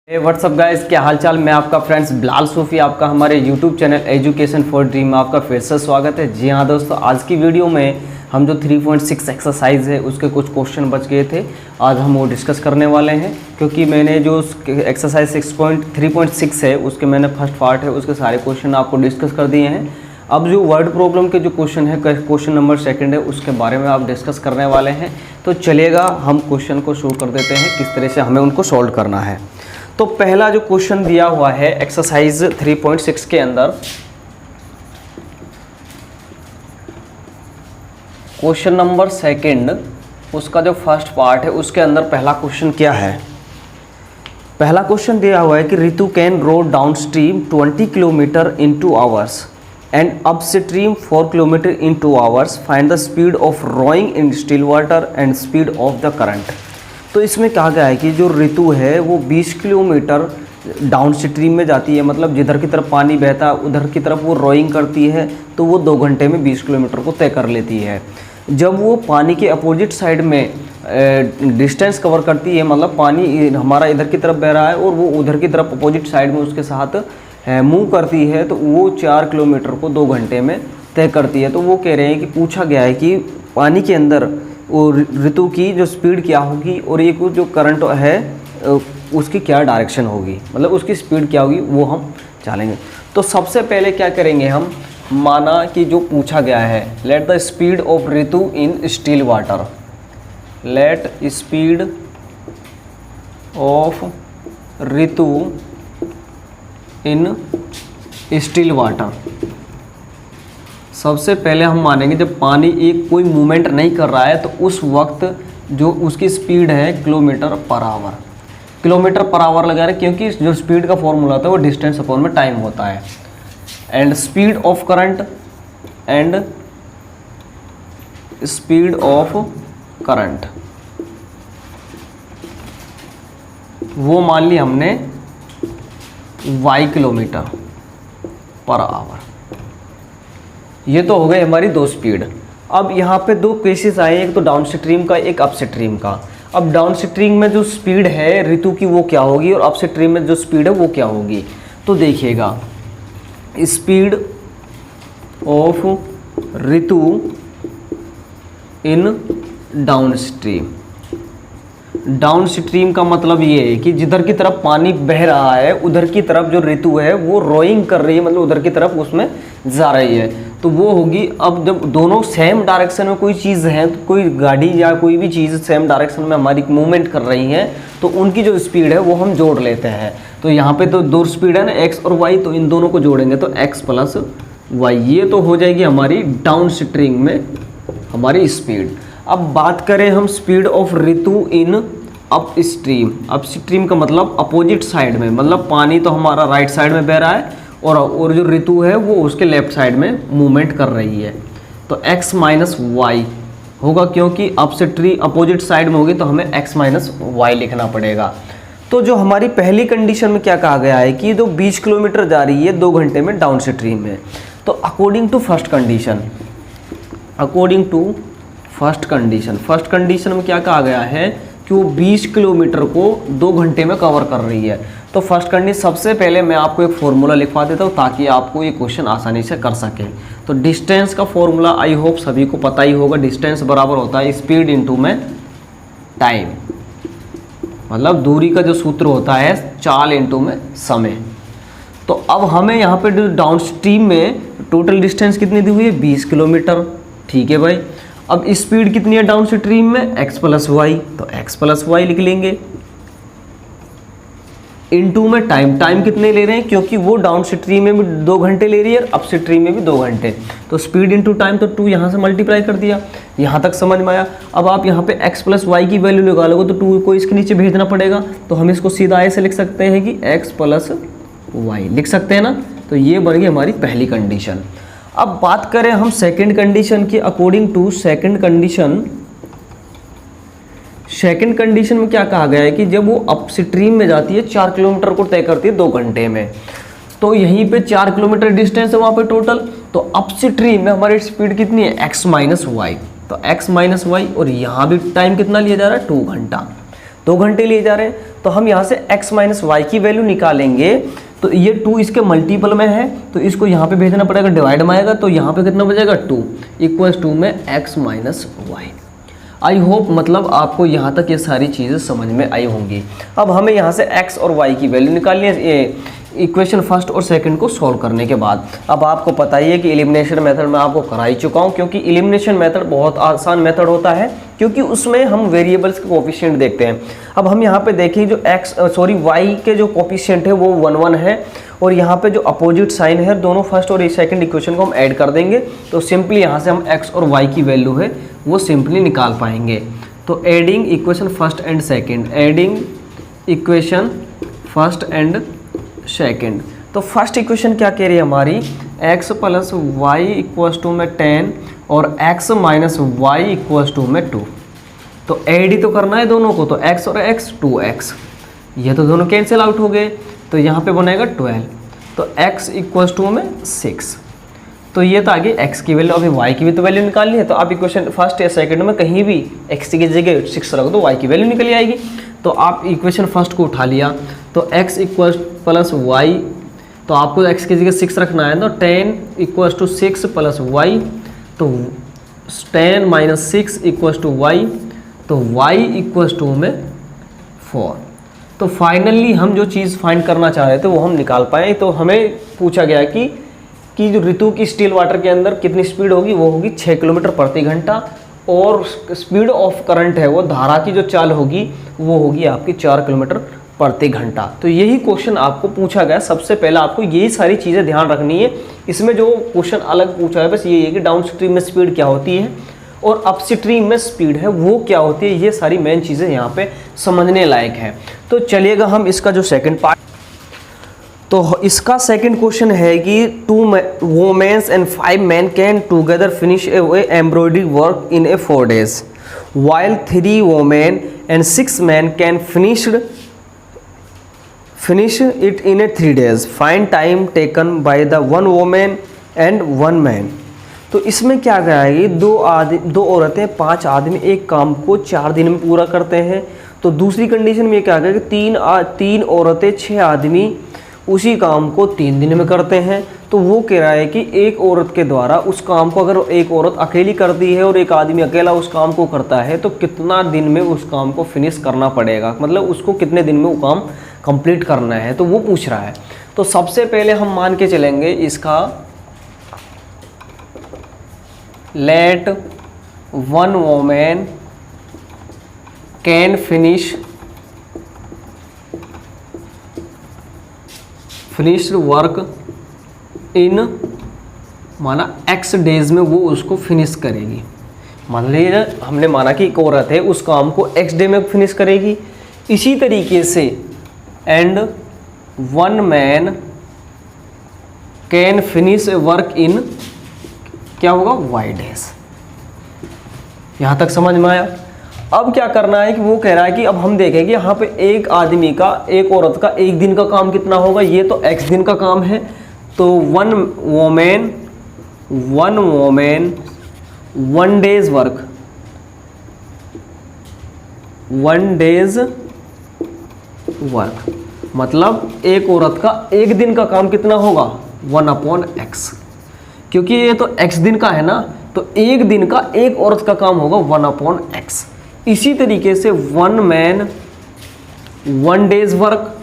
WhatsApp guys, क्या हालचाल। मैं आपका फ्रेंड्स बिलाल सूफी, आपका हमारे YouTube channel education for dream में आपका फिर से स्वागत है। जी हाँ दोस्तों, आज की वीडियो में हम जो 3.6 एक्सरसाइज है उसके कुछ क्वेश्चन बच गए थे, आज हम वो डिस्कस करने वाले हैं। क्योंकि मैंने जो एक्सरसाइज 3.6 है उसके मैंने फर्स्ट पार्ट है उसके सारे क्वेश्चन आपको डिस्कस कर दिए हैं। अब जो वर्ड प्रॉब्लम के जो क्वेश्चन है, क्वेश्चन नंबर 2 है, उसके बारे में आप डिस्कस करने वाले हैं। तो चलिएगा हम क्वेश्चन को शुरू कर देते हैं, किस तरह से हमें उनको सॉल्व करना है। तो पहला जो क्वेश्चन दिया हुआ है एक्सरसाइज 3.6 के अंदर, क्वेश्चन नंबर 2 उसका जो फर्स्ट पार्ट है उसके अंदर पहला क्वेश्चन क्या है। पहला क्वेश्चन दिया हुआ है कि Ritu can row downstream 20 kilometre in 2 hours and upstream 4 kilometre in 2 hours. Find the speed of rowing in still water and speed of the current. तो इसमें कहा गया है कि जो ऋतु है वो 20 किलोमीटर डाउन स्ट्रीम में जाती है, मतलब जिधर की तरफ पानी बहता है उधर की तरफ वो रोइंग करती है, तो वो 2 घंटे में 20 किलोमीटर को तय कर लेती है। जब वो पानी के अपोजिट साइड में डिस्टेंस कवर करती है, मतलब पानी हमारा इधर की तरफ बह रहा है और वो उधर की तरफ अपोजिट साइड में उसके साथ मूव करती है, तो वो 4 किलोमीटर को 2 घंटे में तय करती है। तो वो कह रहे हैं कि पूछा गया है कि पानी के अंदर वो ऋतु की जो स्पीड क्या होगी और ये जो करंट है उसकी क्या डायरेक्शन होगी, मतलब उसकी स्पीड क्या होगी, वो हम जानेंगे। तो सबसे पहले क्या करेंगे हम, माना कि जो पूछा गया है let the speed of Ritu in still water, let speed of Ritu in still water. सबसे पहले हम मानेंगे जब पानी एक कोई मूवमेंट नहीं कर रहा है तो उस वक्त जो उसकी स्पीड है kilometre per hour, kilometre per hour लगा रहे, क्योंकि जो स्पीड का फॉर्मूला होता है वो डिस्टेंस अपॉन में टाइम होता है। And speed of current, and speed of current वो मान ली हमने y किलोमीटर पर आवर। ये तो हो गए हमारी 2 स्पीड। अब यहाँ पे 2 केसेस आए, एक तो डाउन स्ट्रीम का, एक अप स्ट्रीम का। अब डाउन स्ट्रीम में जो स्पीड है ऋतु की वो क्या होगी और अप स्ट्रीम में जो स्पीड है वो क्या होगी। तो देखिएगा, speed of Ritu in down stream, down stream का मतलब ये है कि जिधर की तरफ पानी बह रहा है उधर की तरफ जो ऋतु है वो रोइंग कर रही है, मतलब उधर की तरफ उसमें जा रही है, तो वो होगी। अब जब दोनों सेम डायरेक्शन में कोई चीज़ है, तो कोई गाड़ी या कोई भी चीज़ सेम डायरेक्शन में हमारी मूवमेंट कर रही है, तो उनकी जो स्पीड है वो हम जोड़ लेते हैं। तो यहाँ पे तो 2 स्पीड है ना, एक्स और वाई, तो इन दोनों को जोड़ेंगे तो एक्स प्लस वाई, ये तो हो जाएगी हमारी डाउन स्ट्रीम में हमारी स्पीड। अब बात करें हम speed of Ritu in up stream, up stream का मतलब अपोजिट साइड में, मतलब पानी तो हमारा राइट साइड में बह रहा है और जो ऋतु है वो उसके लेफ्ट साइड में मूवमेंट कर रही है, तो x माइनस वाई होगा, क्योंकि अप स्ट्रीम अपोजिट साइड में होगी तो हमें x माइनस वाई लिखना पड़ेगा। तो जो हमारी पहली कंडीशन में क्या कहा गया है कि जो 20 किलोमीटर जा रही है 2 घंटे में डाउन स्ट्रीम में, तो according to first condition, according to first condition में क्या कहा गया है कि वो 20 किलोमीटर को 2 घंटे में कवर कर रही है। तो फर्स्ट कंडीशन, सबसे पहले मैं आपको एक फॉर्मूला लिखवा देता हूँ ताकि आपको ये क्वेश्चन आसानी से कर सके। तो डिस्टेंस का फॉर्मूला आई होप सभी को पता ही होगा, डिस्टेंस बराबर होता है स्पीड इनटू में टाइम, मतलब दूरी का जो सूत्र होता है चाल इनटू में समय। तो अब हमें यहाँ पे डाउन स्ट्रीम में टोटल डिस्टेंस कितनी दी हुई है, 20 किलोमीटर, ठीक है भाई। अब स्पीड कितनी है डाउन स्ट्रीम में, x प्लस वाई, तो x प्लस वाई लिख लेंगे, इनटू में टाइम, टाइम कितने ले रहे हैं क्योंकि वो डाउन स्ट्रीम में भी 2 घंटे ले रही है, अप स्ट्रीम में भी 2 घंटे, तो स्पीड इनटू टाइम, तो 2 यहाँ से मल्टीप्लाई कर दिया। यहाँ तक समझ में आया। अब आप यहाँ पे x प्लस वाई की वैल्यू लगा लोगे तो 2 को इसके नीचे भेजना पड़ेगा, तो हम इसको सीधा ऐसे लिख सकते हैं कि x प्लस वाई लिख सकते हैं ना। तो ये बन गई हमारी पहली कंडीशन। अब बात करें हम सेकंड कंडीशन की, अकॉर्डिंग टू सेकंड कंडीशन में क्या कहा गया है कि जब वो अप स्ट्रीम में जाती है 4 किलोमीटर को तय करती है 2 घंटे में, तो यहीं पे 4 किलोमीटर डिस्टेंस है वहाँ पे टोटल, तो अप स्ट्रीम में हमारी स्पीड कितनी है, x माइनस वाई, तो x माइनस वाई, और यहाँ भी टाइम कितना लिया जा रहा है, 2 घंटा। 2 घंटे लिए जा रहे हैं, तो हम यहाँ से x माइनस वाई की वैल्यू निकालेंगे। तो ये 2 इसके मल्टीपल में है, तो इसको यहाँ पे भेजना पड़ेगा, डिवाइड में आएगा, तो यहाँ पे कितना बचेगा 2 इक्वल्स 2 में x minus y. I hope मतलब आपको यहाँ तक ये सारी चीज़ें समझ में आई होंगी। अब हमें यहाँ से x और y की वैल्यू निकालनी है इक्वेशन फर्स्ट और सेकंड को सॉल्व करने के बाद। अब आपको पता ही है कि एलिमिनेशन मेथड में आपको करा ही चुका हूँ, क्योंकि एलिमिनेशन मेथड बहुत आसान मेथड होता है, क्योंकि उसमें हम वेरिएबल्स के कोफिशिएंट देखते हैं। अब हम यहाँ पे देखें जो y के जो कोफिशिएंट है वो 1 1 है, और यहाँ पे जो अपोजिट साइन है दोनों फर्स्ट और सेकंड इक्वेशन को हम ऐड कर देंगे, तो सिंपली यहाँ से हम x और y की वैल्यू है वो सिंपली निकाल पाएंगे। तो adding equation first and second, adding equation first and second. तो फर्स्ट इक्वेशन क्या कह रही है हमारी, x plus y equals to में 10 और x minus y equals to में 2। तो ऐड ही तो करना है दोनों को, तो x और x 2x, ये तो दोनों कैंसिल आउट हो गए, तो यहाँ पे बनेगा 12, तो x इक्वल्स टू में 6। तो ये तो आगे x की वैल्यू, अभी y की भी तो वैल्यू निकालनी है, तो आप इक्वेशन फर्स्ट या सेकंड में कहीं भी x की जगह 6 रख दो, y की वैल्यू निकल आएगी। तो आप इक्वेशन फर्स्ट को उठा लिया, तो x इक्वल्स प्लस वाई, तो आपको x की जगह 6 रखना है, तो 10 इक्वल्स टू 6 प्लस वाई, तो 10 माइनस 6 इक्वल्स टू वाई, तो y इक्वल्स टू में 4। तो फाइनली हम जो चीज़ फाइंड करना चाह रहे थे वो हम निकाल पाए। तो हमें पूछा गया कि जो ऋतु की स्टिल वाटर के अंदर कितनी स्पीड होगी, वो होगी 6 किलोमीटर प्रति घंटा, और स्पीड ऑफ करंट है वो धारा की जो चाल होगी वो होगी आपकी 4 किलोमीटर प्रति घंटा। तो यही क्वेश्चन आपको पूछा गया। सबसे पहले आपको यही सारी चीज़ें ध्यान रखनी है। इसमें जो क्वेश्चन अलग पूछा है बस यही है कि डाउन स्ट्रीम में स्पीड क्या होती है और अप स्ट्रीम में स्पीड है वो क्या होती है, ये सारी मेन चीज़ें यहाँ पे समझने लायक है। तो चलिएगा हम इसका जो सेकंड पार्ट, तो इसका सेकंड क्वेश्चन है कि 2 womens and 5 men can together finish embroidery work in 4 days, while 3 women and 6 men can finish it in 3 days. Find time taken by the 1 woman and 1 man. तो इसमें क्या गया है कि 2 औरतें 5 आदमी एक काम को 4 दिन में पूरा करते हैं। तो दूसरी कंडीशन में क्या गया कि 3 औरतें 6 आदमी उसी काम को 3 दिन में करते हैं। तो वो कह रहा है कि एक औरत के द्वारा उस काम को अगर एक औरत अकेली करती है और एक आदमी अकेला उस काम को करता है तो कितना दिन में उस काम को फिनिश करना पड़ेगा, मतलब उसको कितने दिन में वो काम कंप्लीट करना है, तो वो पूछ रहा है। तो सबसे पहले हम मान के चलेंगे इसका let 1 woman can finish work in, माना x डेज में वो उसको फिनिश करेगी। मान लीजिए हमने माना कि एक औरत है उस काम को x डे में फिनिश करेगी। इसी तरीके से and 1 man can finish work इन, क्या होगा, y डेज। यहाँ तक समझ में आया। अब क्या करना है कि वो कह रहा है कि अब हम देखेंगे यहाँ पे एक आदमी का, एक औरत का एक दिन का काम कितना होगा। ये तो x दिन का काम है, तो 1 woman 1 days work, 1 days work, मतलब एक औरत का एक दिन का काम कितना होगा 1/x, क्योंकि ये तो x दिन का है ना, तो एक दिन का एक औरत का काम होगा 1/x। इसी तरीके से 1 man 1 days वर्क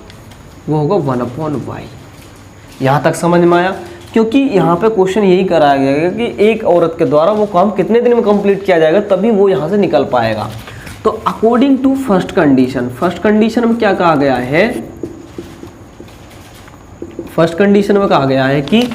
वो होगा 1/y। यहाँ तक समझ में आया, क्योंकि यहाँ पे क्वेश्चन यही कराया गया है कि एक औरत के द्वारा वो काम कितने दिन में कंप्लीट किया जाएगा, तभी वो यहाँ से निकल पाएगा। तो according to first condition, first condition में क्या कहा गया है, फर्स्ट कंडीशन में कहा गया है कि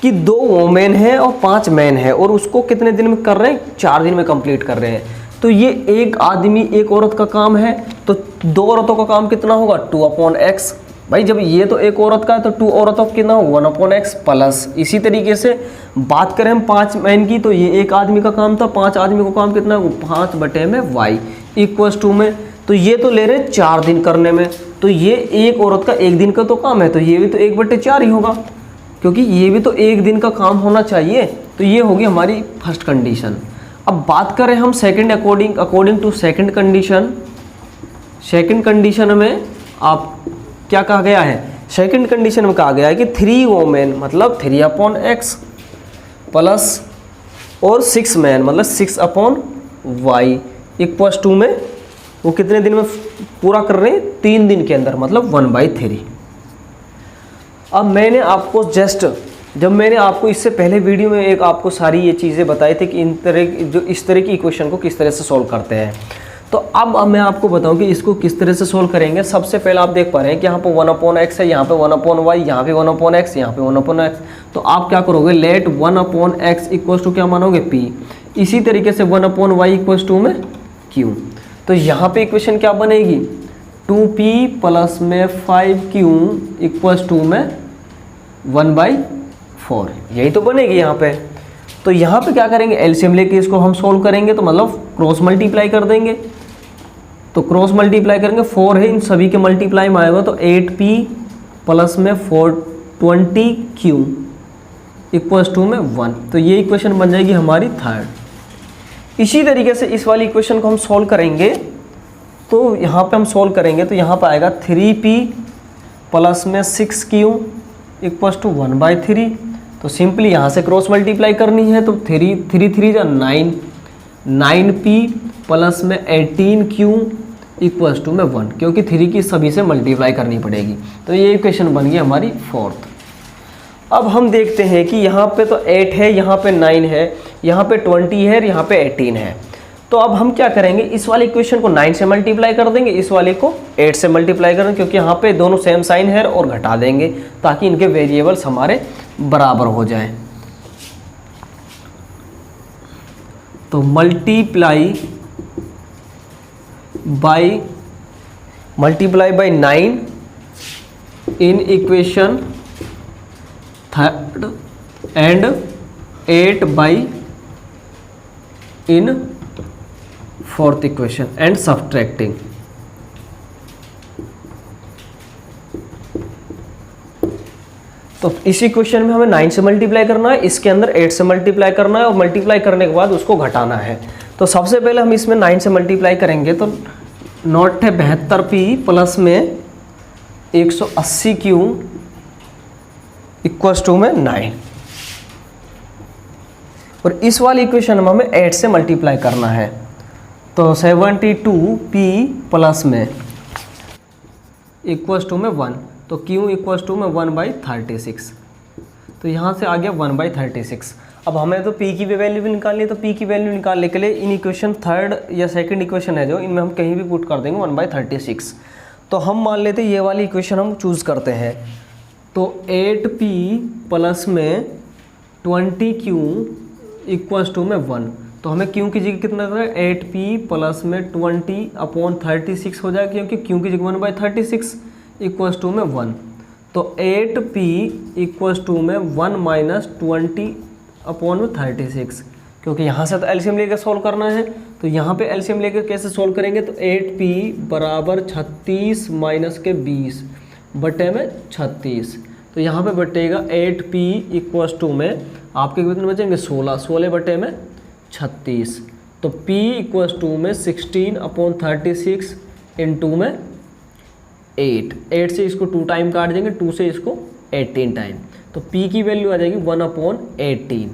2 वोमेन है और 5 मैन है और उसको कितने दिन में कर रहे हैं, 4 दिन में कंप्लीट कर रहे हैं। तो ये एक आदमी एक औरत का काम है, तो 2 औरतों का काम कितना होगा 2/x। भाई जब ये तो एक औरत का है तो 2 औरतों का कितना होगा 1/x प्लस। इसी तरीके से बात करें हम 5 मैन की, तो ये एक आदमी का काम था, 5 आदमी का काम कितना होगा 5/y इक्वल्स टू में, तो ये तो ले रहे 4 दिन करने में, तो ये एक औरत का एक दिन का तो काम है, तो ये भी तो 1/4 ही होगा, क्योंकि ये भी तो एक दिन का काम होना चाहिए। तो ये होगी हमारी फर्स्ट कंडीशन। अब बात करें हम second, according to second condition, second condition में आप क्या कहा गया है, सेकंड कंडीशन में कहा गया है कि 3 वोमेन मतलब 3/x प्लस और 6 मैन मतलब 6/y इक्वल्स टू में वो कितने दिन में पूरा कर रहे हैं, 3 दिन के अंदर मतलब 1/3। अब मैंने आपको जब मैंने आपको इससे पहले वीडियो में एक आपको सारी ये चीज़ें बताई थी कि इस तरह की इक्वेशन को किस तरह से सॉल्व करते हैं, तो अब मैं आपको बताऊं कि इसको किस तरह से सोल्व करेंगे। सबसे पहले आप देख पा रहे हैं कि यहाँ पे 1/x है, यहाँ पे 1/y, यहाँ पे 1/x, यहाँ पे 1/x। तो आप क्या करोगे, लेट 1/x इक्वल्स टू क्या मानोगे, p। इसी तरीके से 1/y इक्वल्स टू में q। तो यहाँ पे इक्वेशन क्या बनेगी, 2p प्लस में 5q इक्वल्स टू में 1/4, यही तो बनेगी यहाँ पे। तो यहाँ पे क्या करेंगे, एलसीएम लेके इसको हम सोल्व करेंगे, तो मतलब क्रॉस मल्टीप्लाई कर देंगे। तो क्रॉस मल्टीप्लाई करेंगे, 4 है, इन सभी के मल्टीप्लाई में आएगा तो 8p प्लस में 420q इक्वल्स टू में 1। तो ये इक्वेशन बन जाएगी हमारी थर्ड। इसी तरीके से इस वाली इक्वेशन को हम सोल्व करेंगे, तो यहाँ पे हम सोल्व करेंगे तो यहाँ पर आएगा 3p प्लस में 6q इक्वल्स टू 1/3। तो सिंपली यहाँ से क्रॉस मल्टीप्लाई करनी है, तो 3 जा 9, 9p प्लस में 18q इक्वल्स टू में 1, क्योंकि 3 की सभी से मल्टीप्लाई करनी पड़ेगी। तो ये इक्वेशन बन गई हमारी फोर्थ। अब हम देखते हैं कि यहाँ पे तो 8 है, यहाँ पे 9 है, यहाँ पे 20 है, यहाँ पे 18 है। तो अब हम क्या करेंगे, इस वाले इक्वेशन को 9 से मल्टीप्लाई कर देंगे, इस वाले को 8 से मल्टीप्लाई करेंगे, क्योंकि यहाँ पे दोनों सेम साइन है, और घटा देंगे ताकि इनके वेरिएबल्स हमारे बराबर हो जाएं। तो multiply by 9 in equation third and 8 by in fourth equation and subtracting. तो इस इक्वेशन में हमें 9 से मल्टीप्लाई करना है, इसके अंदर 8 से मल्टीप्लाई करना है, और मल्टीप्लाई करने के बाद उसको घटाना है। तो सबसे पहले हम इसमें 9 से मल्टीप्लाई करेंगे, तो नॉट है 72p प्लस में 180q इक्वल्स टू में 9। और इस वाली इक्वेशन में हमें 8 से मल्टीप्लाई करना है, तो 72p प्लस में इक्वल्स टू में 1, तो q इक्वल्स टू में 1/36। तो यहाँ से आ गया 1/36। अब हमें तो p की वैल्यू भी निकालनी है, तो p की वैल्यू निकालने के लिए इन इक्वेशन थर्ड या सेकंड इक्वेशन है जो, इनमें हम कहीं भी पुट कर देंगे 1/36। तो हम मान लेते हैं ये वाली इक्वेशन हम चूज़ करते हैं, तो 8p प्लस में 20q इक्वल्स टू में 1। तो हमें q की जगह कितना है, 8p प्लस में 20/36 हो जाएगा, क्योंकि q की जगह 1/36 इक्वल्स टू में 1। तो 8p इक्वल्स टू में 1 माइनस 20/36, क्योंकि यहाँ से तो एलसीएम लेकर सोल्व करना है, तो यहाँ पे एलसीएम लेकर कैसे सोल्व करेंगे, तो 8p बराबर 36 माइनस के 20 बटे में 36। तो यहाँ पे बटेगा 8p इक्वल्स टू में आपके कितने बचेंगे, 16 बटे में 36। तो p इक्वल्स टू में 16/36 इंटू में 8 से इसको 2 टाइम काट देंगे, 2 से इसको 18 टाइम, तो p की वैल्यू आ जाएगी 1/18।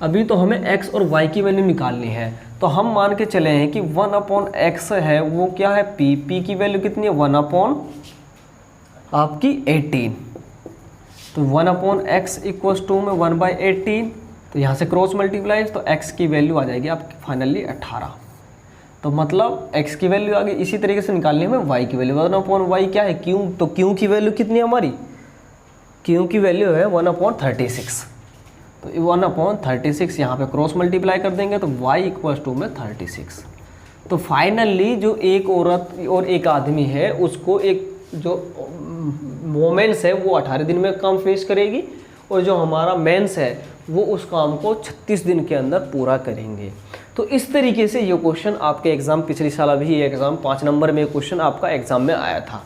अभी तो हमें x और y की वैल्यू निकालनी है, तो हम मान के चले हैं कि 1/x है वो क्या है, p की वैल्यू कितनी है, 1/18। तो 1/x इक्वल्स टू में 1/18, तो यहाँ से क्रॉस मल्टीप्लाई, तो x की वैल्यू आ जाएगी आपकी फाइनली 18। तो मतलब x की वैल्यू आ गई। इसी तरीके से निकालनी है हमें y की वैल्यू, 1/y क्या है, q। तो q की वैल्यू कितनी है हमारी, q की वैल्यू है 1/36। तो 1/36 यहाँ पे क्रॉस मल्टीप्लाई कर देंगे, तो y इक्वल्स टू में 36। तो फाइनली जो एक औरत और एक आदमी है उसको एक जो वोमेन्स है वो 18 दिन में काम फेस करेगी, और जो हमारा मेंस है वो उस काम को 36 दिन के अंदर पूरा करेंगे। तो इस तरीके से ये क्वेश्चन आपके एग्ज़ाम, पिछले साल भी ये एग्ज़ाम 5 नंबर में क्वेश्चन आपका एग्ज़ाम में आया था।